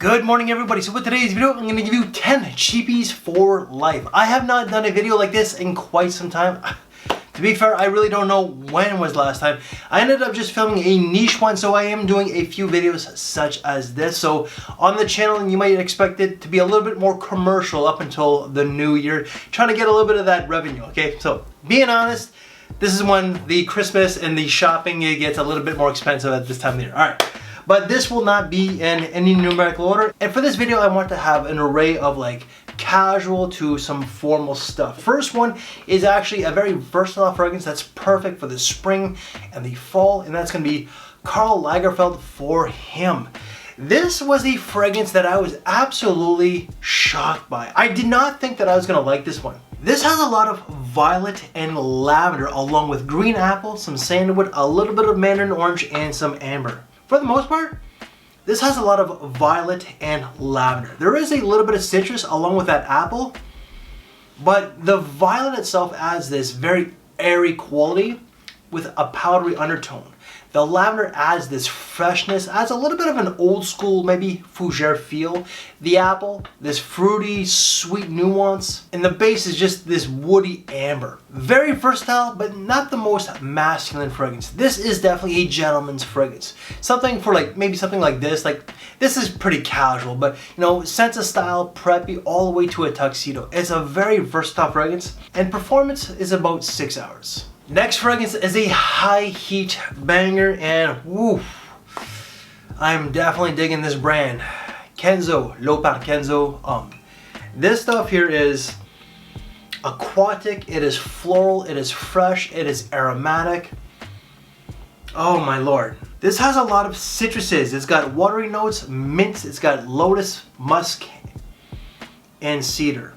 Good morning everybody. So with today's video, I'm going to give you 10 cheapies for life. I have not done a video like this in quite some time. To be fair, I really don't know when was the last time. I ended up just filming a niche one, so I am doing a few videos such as this. So on the channel, you might expect it to be a little bit more commercial up until the new year, trying to get a little bit of that revenue, okay? So being honest, this is when the Christmas and the shopping gets a little bit more expensive at this time of the year. All right. But this will not be in any numerical order. And for this video, I want to have an array of like casual to some formal stuff. First one is actually a very versatile fragrance that's perfect for the spring and the fall, and that's going to be Karl Lagerfeld For Him. This was a fragrance that I was absolutely shocked by. I did not think that I was going to like this one. This has a lot of violet and lavender along with green apple, some sandalwood, a little bit of mandarin orange, and some amber. For the most part, this has a lot of violet and lavender. There is a little bit of citrus along with that apple, but the violet itself adds this very airy quality with a powdery undertone. The lavender adds this freshness, adds a little bit of an old school, maybe fougere feel. The apple, this fruity, sweet nuance. And the base is just this woody amber. Very versatile, but not the most masculine fragrance. This is definitely a gentleman's fragrance. Something for like, maybe something like this. Like, this is pretty casual, but you know, sense of style, preppy, all the way to a tuxedo. It's a very versatile fragrance, and performance is about 6 hours. Next fragrance is a high heat banger, and woo, I'm definitely digging this brand. Kenzo, Leopard Kenzo. This stuff here is aquatic, it is floral, it is fresh, it is aromatic. Oh my lord. This has a lot of citruses. It's got watery notes, mints, it's got lotus, musk, and cedar.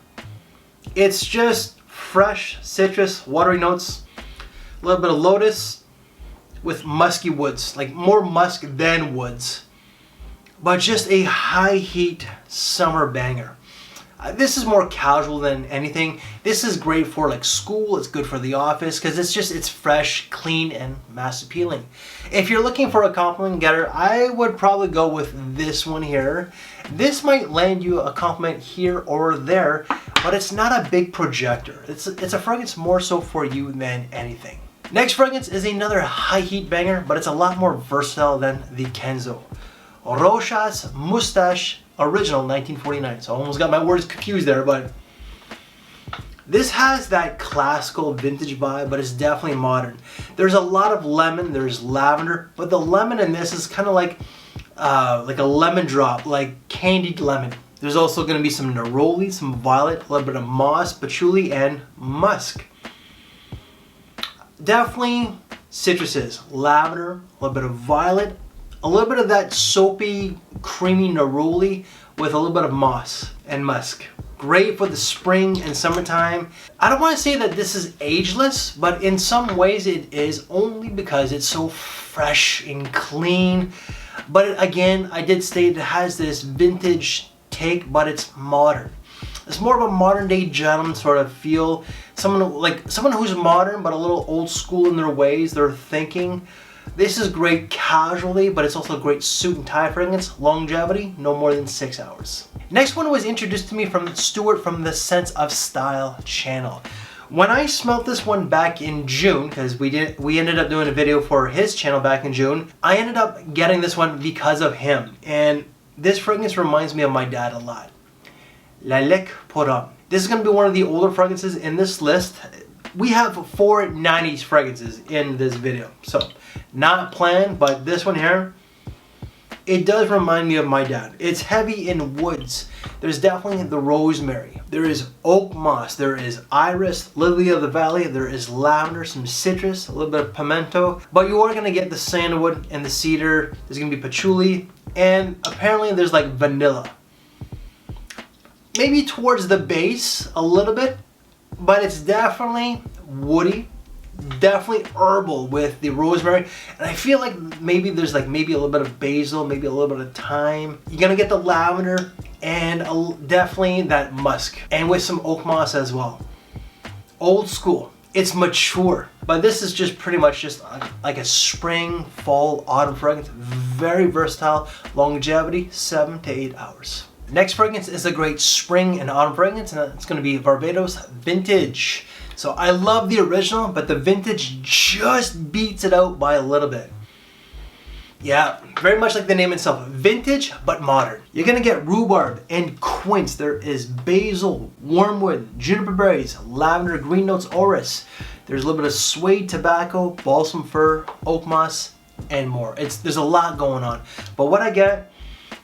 It's just fresh citrus, watery notes. A little bit of lotus with musky woods, like more musk than woods, but just a high heat summer banger. This is more casual than anything. This is great for like school, it's good for the office because it's fresh, clean, and mass appealing. If you're looking for a compliment getter, I would probably go with this one here. This might land you a compliment here or there, but it's not a big projector. It's a fragrance more so for you than anything. Next fragrance is another high heat banger, but it's a lot more versatile than the Kenzo. Rochas Mustache Original 1949. So I almost got my words confused there, but this has that classical vintage vibe, but it's definitely modern. There's a lot of lemon, there's lavender, but the lemon in this is kind of like a lemon drop, like candied lemon. There's also going to be some neroli, some violet, a little bit of moss, patchouli, and musk. Definitely citruses, lavender, a little bit of violet, a little bit of that soapy, creamy neroli with a little bit of moss and musk. Great for the spring and summertime. I don't want to say that this is ageless, but in some ways it is, only because it's so fresh and clean. But again, I did state it has this vintage take, but it's modern. It's more of a modern day gentleman sort of feel. Someone who's modern but a little old school in their ways, their thinking. This is great casually, but it's also a great suit and tie fragrance. Longevity, no more than 6 hours. Next one was introduced to me from Stuart from the Sense of Style channel. When I smelled this one back in June, because we ended up doing a video for his channel back in June, I ended up getting this one because of him. And this fragrance reminds me of my dad a lot. Lilac Poram. This is going to be one of the older fragrances in this list. We have 4 90s fragrances in this video. So, not planned, but this one here, it does remind me of my dad. It's heavy in woods. There's definitely the rosemary. There is oak moss. There is iris, lily of the valley. There is lavender, some citrus, a little bit of pimento. But you are going to get the sandalwood and the cedar. There's going to be patchouli. And apparently there's like vanilla. Maybe towards the base a little bit, but it's definitely woody, definitely herbal with the rosemary, and I feel like maybe there's maybe a little bit of basil, maybe a little bit of thyme. You're gonna get the lavender and definitely that musk, and with some oak moss as well. Old school. It's mature, but this is just pretty much just like a spring, fall, autumn fragrance. Very versatile, longevity 7 to 8 hours. Next fragrance is a great spring and autumn fragrance, and it's going to be Barbados Vintage. So I love the original, but the vintage just beats it out by a little bit. Yeah, very much like the name itself, vintage but modern. You're gonna get rhubarb and quince. There is basil, wormwood, juniper berries, lavender, green notes, orris. There's a little bit of suede tobacco, balsam fir, oak moss, and more. There's a lot going on. But what I get,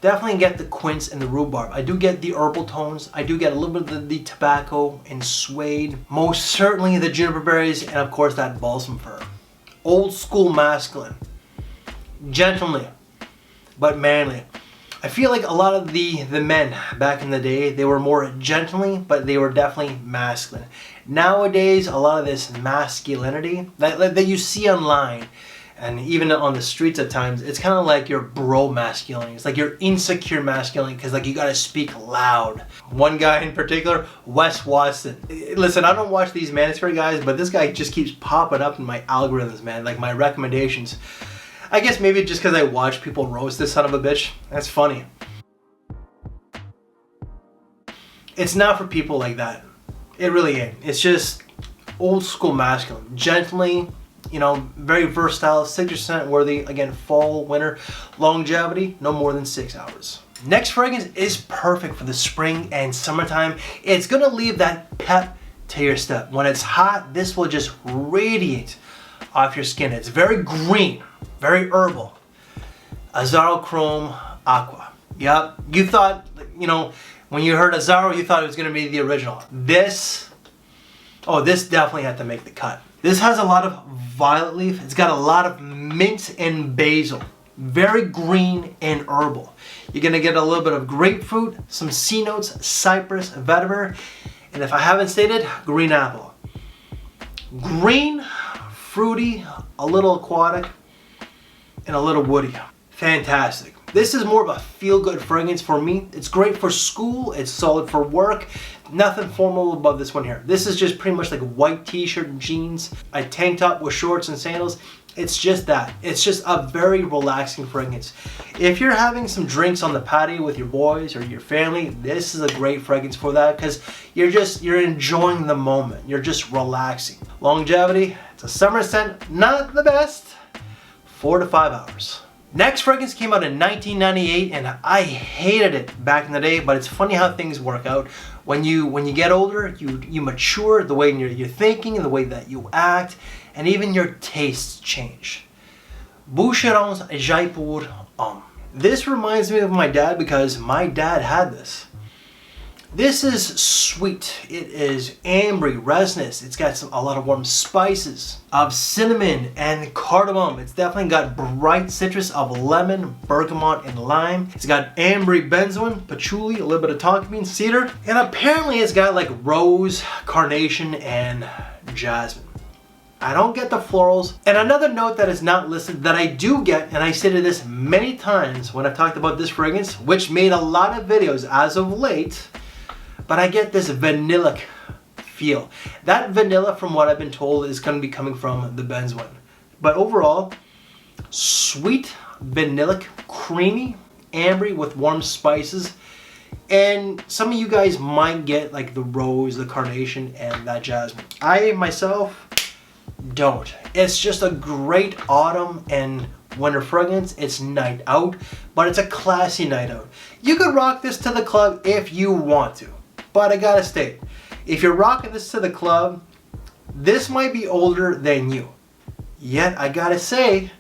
definitely get the quince and the rhubarb. I do get the herbal tones. I do get a little bit of the tobacco and suede. Most certainly the juniper berries, and of course that balsam fir. Old school masculine. Gentlemanly, but manly. I feel like a lot of the men back in the day, they were more gentlemanly, but they were definitely masculine. Nowadays, a lot of this masculinity that you see online, and even on the streets at times, it's kind of like your bro masculinity. It's like your insecure masculinity, because like you gotta speak loud. One guy in particular, Wes Watson. Listen, I don't watch these manosphere guys, but this guy just keeps popping up in my algorithms, man, like my recommendations. I guess maybe just because I watch people roast this son of a bitch. That's funny. It's not for people like that. It really ain't. It's just old school masculine. Gently, you know, very versatile, 6% worthy. Again, fall, winter, longevity, no more than 6 hours. Next fragrance is perfect for the spring and summertime. It's gonna leave that pep to your step. When it's hot, this will just radiate off your skin. It's very green, very herbal. Azzaro Chrome Aqua. Yep, you thought, you know, when you heard Azzaro, you thought it was gonna be the original. This definitely had to make the cut. This has a lot of violet leaf. It's got a lot of mint and basil. Very green and herbal. You're gonna get a little bit of grapefruit, some C notes, cypress, vetiver, and if I haven't stated, green apple. Green, fruity, a little aquatic, and a little woody. Fantastic. This is more of a feel-good fragrance for me. It's great for school, it's solid for work. Nothing formal above this one here. This is just pretty much like white t-shirt and jeans, a tank top with shorts and sandals. It's just that. It's just a very relaxing fragrance. If you're having some drinks on the patio with your boys or your family, this is a great fragrance for that, because you're enjoying the moment. You're just relaxing. Longevity, it's a summer scent, not the best, 4 to 5 hours. Next fragrance came out in 1998, and I hated it back in the day, but it's funny how things work out. When you get older, you mature, the way you're thinking, the way that you act, and even your tastes change. Boucheron's Jaipur Homme. This reminds me of my dad because my dad had this. This is sweet. It is ambery, resinous. It's got a lot of warm spices of cinnamon and cardamom. It's definitely got bright citrus of lemon, bergamot, and lime. It's got ambery benzoin, patchouli, a little bit of tonka bean, cedar, and apparently it's got like rose, carnation, and jasmine. I don't get the florals. And another note that is not listed that I do get, and I stated this many times when I've talked about this fragrance, which made a lot of videos as of late, but I get this vanillic feel. That vanilla, from what I've been told, is going to be coming from the benzoin. But overall, sweet, vanillic, creamy, ambery with warm spices. And some of you guys might get like the rose, the carnation, and that jasmine. I myself don't. It's just a great autumn and winter fragrance. It's night out, but it's a classy night out. You could rock this to the club if you want to, but I gotta state, if you're rocking this to the club, this might be older than you. Yet I gotta say,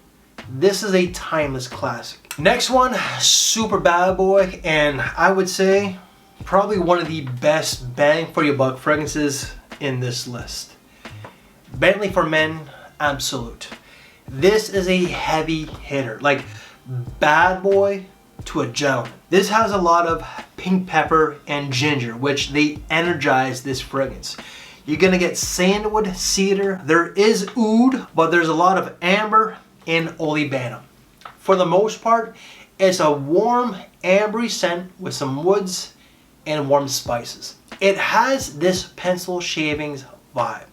this is a timeless classic. Next one, super bad boy, and I would say probably one of the best bang for your buck fragrances in this list. Bentley for Men Absolute. This is a heavy hitter, like bad boy to a gentleman. This has a lot of pink pepper and ginger, which they energize this fragrance. You're gonna get sandalwood, cedar. There is oud, but there's a lot of amber and olibanum. For the most part, it's a warm, ambery scent with some woods and warm spices. It has this pencil shavings vibe.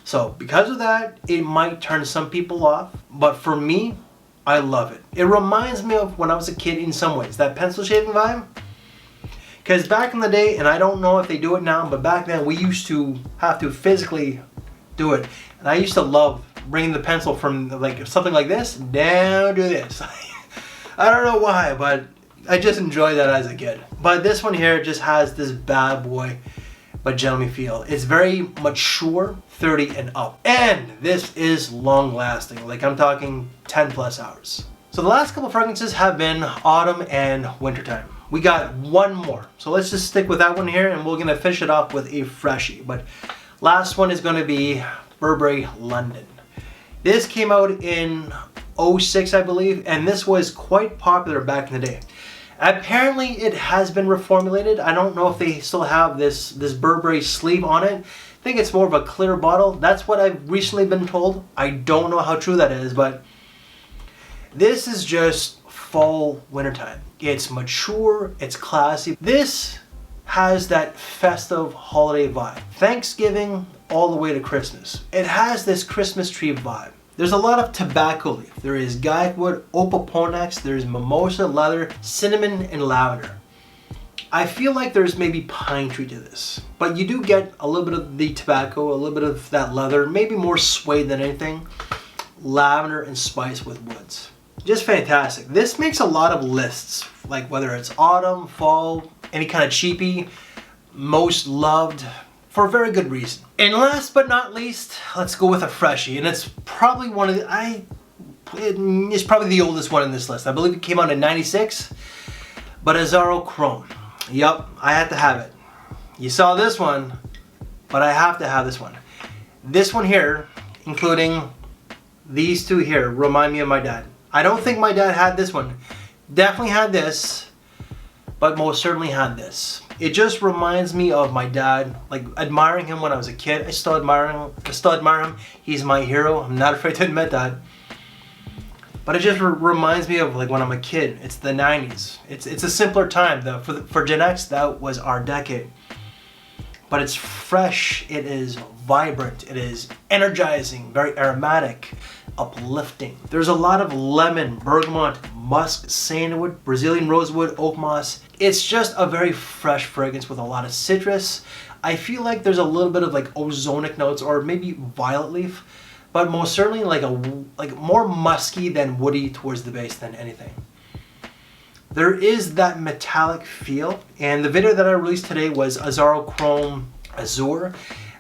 So because of that, it might turn some people off, but for me, I love it. It reminds me of when I was a kid in some ways, that pencil shaving vibe. Because back in the day, and I don't know if they do it now, but back then we used to have to physically do it. And I used to love bringing the pencil from like something like this down to this. I don't know why, but I just enjoyed that as a kid. But this one here just has this bad boy but gentleman feel. It's very mature, 30 and up. And this is long lasting. Like I'm talking 10 plus hours. So the last couple fragrances have been autumn and wintertime. We got one more. So let's just stick with that one here and we're gonna finish it off with a freshie. But last one is gonna be Burberry London. This came out in 06, I believe, and this was quite popular back in the day. Apparently it has been reformulated. I don't know if they still have this Burberry sleeve on it. I think it's more of a clear bottle. That's what I've recently been told. I don't know how true that is, but this is just fall wintertime. It's mature, it's classy. This has that festive holiday vibe. Thanksgiving all the way to Christmas. It has this Christmas tree vibe. There's a lot of tobacco leaf. There is guaiac wood, opoponax, there's mimosa, leather, cinnamon, and lavender. I feel like there's maybe pine tree to this, but you do get a little bit of the tobacco, a little bit of that leather, maybe more suede than anything, lavender and spice with woods. Just fantastic. This makes a lot of lists, like whether it's autumn, fall, any kind of cheapie, most loved, for a very good reason. And last but not least, let's go with a freshie, and it's probably one of the, it's probably the oldest one in this list. I believe it came out in '96, but Azzaro Chrome. Yup, I had to have it. You saw this one, but I have to have this one. This one here, including these two here, remind me of my dad. I don't think my dad had this one. Definitely had this, but most certainly had this. It just reminds me of my dad, like admiring him when I was a kid. I still admire him. He's my hero. I'm not afraid to admit that. But it just reminds me of like when I'm a kid. It's the 90s. It's a simpler time. For Gen X, that was our decade. But it's fresh, it is vibrant, it is energizing, very aromatic, uplifting. There's a lot of lemon, bergamot, musk, sandalwood, Brazilian rosewood, oak moss. It's just a very fresh fragrance with a lot of citrus. I feel like there's a little bit of like ozonic notes or maybe violet leaf, but most certainly like more musky than woody towards the base than anything. There is that metallic feel, and the video that I released today was Azzaro Chrome Azure.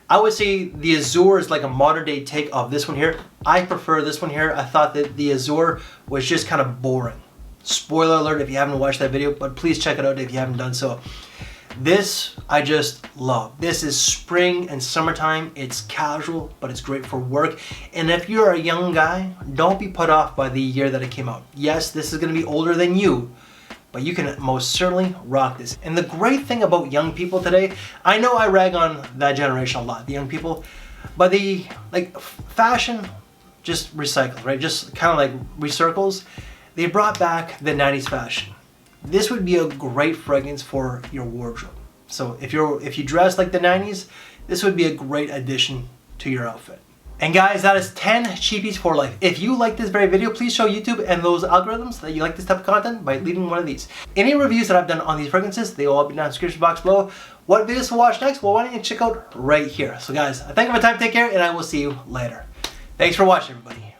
I would say the Azure is like a modern day take of this one here. I prefer this one here. I thought that the Azure was just kind of boring. Spoiler alert if you haven't watched that video, but please check it out if you haven't done so. This I just love. This is spring and summertime. It's casual, but it's great for work. And if you're a young guy, don't be put off by the year that it came out. Yes, this is gonna be older than you, but you can most certainly rock this. And the great thing about young people today, I know I rag on that generation a lot, the young people, but the fashion just recycles, right? Just kind of like recircles. They brought back the 90s fashion. This would be a great fragrance for your wardrobe. So if you dress like the 90s, this would be a great addition to your outfit. And guys, that is 10 cheapies for life. If you like this very video, please show YouTube and those algorithms that you like this type of content by leaving one of these. Any reviews that I've done on these fragrances, they will all be down in the description box below. What videos to watch next? Well, why don't you check out right here. So guys, I thank you for your time, take care, and I will see you later. Thanks for watching, everybody.